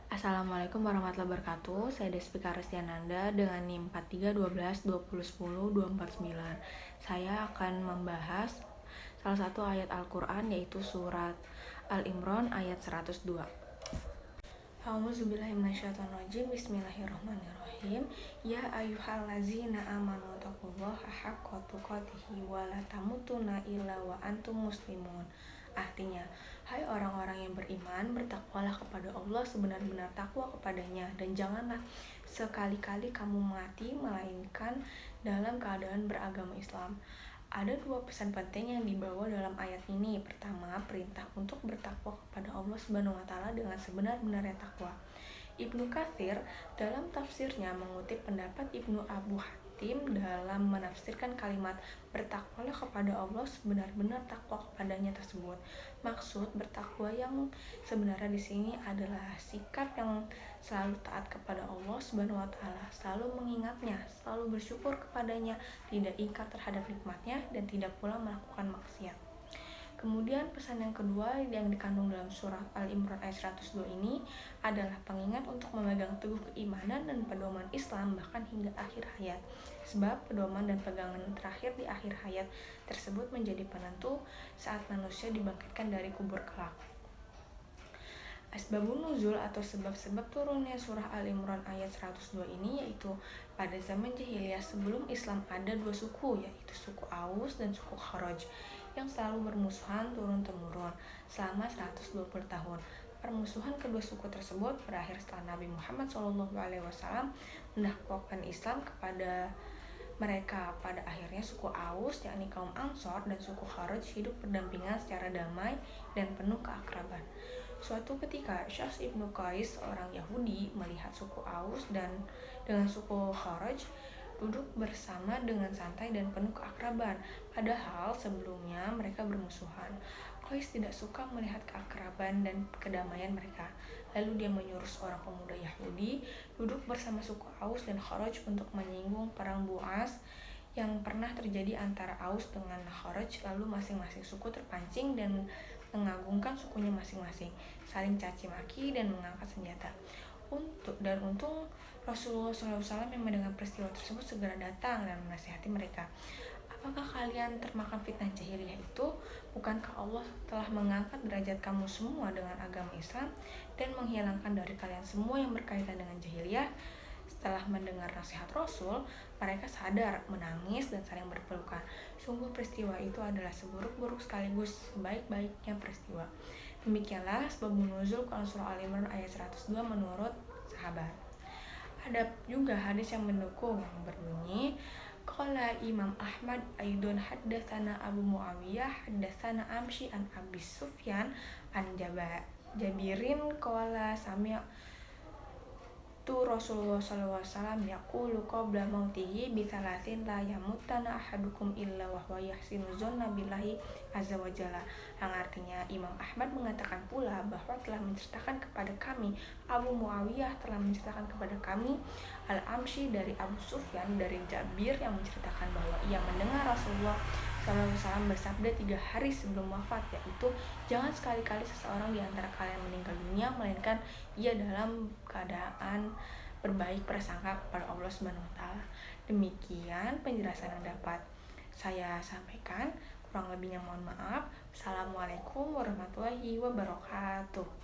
Assalamualaikum warahmatullahi wabarakatuh. Saya Despika Restiananda dengan NIM 431220102449. Saya akan membahas salah satu ayat Al-Quran, yaitu surat Al-Imran ayat 102. A'udzubillahiminasyaitonirrajim. Bismillahirrahmanirrahim. Ya ayyuhallazina amanu taqullaha haqqa tuqatih wa la tamutunna illa wa antum muslimun. Artinya, hai orang-orang yang beriman, bertakwalah kepada Allah sebenar-benar takwa kepadanya, dan janganlah sekali-kali kamu mati melainkan dalam keadaan beragama Islam. Ada dua pesan penting yang dibawa dalam ayat ini. Pertama, perintah untuk bertakwa kepada Allah Subhanahu wa taala dengan sebenar-benarnya takwa. Ibnu Katsir dalam tafsirnya mengutip pendapat Ibnu Abu Hatim dalam menafsirkan kalimat bertakwalah kepada Allah sebenar-benar takwa kepadanya tersebut. Maksud bertakwa yang sebenarnya di sini adalah sikap yang selalu taat kepada Allah Subhanahu wa taala, selalu mengingatnya, selalu bersyukur kepadanya, tidak ingkar terhadap nikmatnya, dan tidak pula melakukan maksiat. Kemudian pesan yang kedua yang dikandung dalam surah Al-Imran ayat 102 ini adalah pengingat untuk memegang teguh keimanan dan pedoman Islam bahkan hingga akhir hayat. Sebab pedoman dan pegangan terakhir di akhir hayat tersebut menjadi penentu saat manusia dibangkitkan dari kubur kelak. Asbabun nuzul atau sebab-sebab turunnya surah Al-Imran ayat 102 ini yaitu pada zaman jahiliyah sebelum Islam ada dua suku, yaitu suku Aus dan suku Kharaj, yang selalu bermusuhan turun-temurun selama 120 tahun. Permusuhan kedua suku tersebut berakhir setelah Nabi Muhammad SAW mendakwakan Islam kepada mereka. Pada akhirnya suku Aus, yakni kaum Ansor, dan suku Kharaj hidup berdampingan secara damai dan penuh keakraban. Suatu ketika, Syas ibnu Qais, seorang Yahudi, melihat suku Aus dan dengan suku Kharaj duduk bersama dengan santai dan penuh keakraban, padahal sebelumnya mereka bermusuhan. Qais tidak suka melihat keakraban dan kedamaian mereka. Lalu dia menyuruh seorang pemuda Yahudi duduk bersama suku Aus dan Kharaj untuk menyinggung perang Bu'as yang pernah terjadi antara Aus dengan Kharaj. Lalu masing-masing suku terpancing dan mengagungkan sukunya masing-masing, saling caci maki dan mengangkat senjata. Untung Rasulullah SAW yang mendengar peristiwa tersebut segera datang dan menasihati mereka. Apakah kalian termakan fitnah jahiliyah itu? Bukankah Allah telah mengangkat derajat kamu semua dengan agama Islam dan menghilangkan dari kalian semua yang berkaitan dengan jahiliyah? Setelah mendengar nasihat Rasul, mereka sadar, menangis, dan saling berpelukan. Sungguh peristiwa itu adalah seburuk-buruk sekaligus sebaik-baiknya peristiwa. Demikianlah sebab nuzul Quran surah Al-Imran ayat 102 menurut sahabat. Ada juga hadis yang mendukung yang berbunyi, qala Imam Ahmad aidon haddatsana Abu Muawiyah haddatsana Amshi an Abi Sufyan an Jabirin qala sami' Rasulullah SAW yaqulu qabla mautihi bisalasin la yamutanna ahadukum illa wa huwa yahsinu dzanna billahi azza wa jalla. Yang artinya Imam Ahmad mengatakan pula bahwa telah menceritakan kepada kami, Abu Muawiyah telah menceritakan kepada kami, Al-Amshi dari Abu Sufyan dari Jabir yang menceritakan bahwa ia mendengar Rasulullah SAW bersabda 3 hari sebelum wafat, yaitu jangan sekali-kali seseorang di antara kalian meninggal dunia melainkan ia dalam keadaan berbaik prasangka kepada Allah Subhanahu wa taala. Demikian penjelasan yang dapat saya sampaikan, kurang lebihnya mohon maaf. Assalamualaikum warahmatullahi wabarakatuh.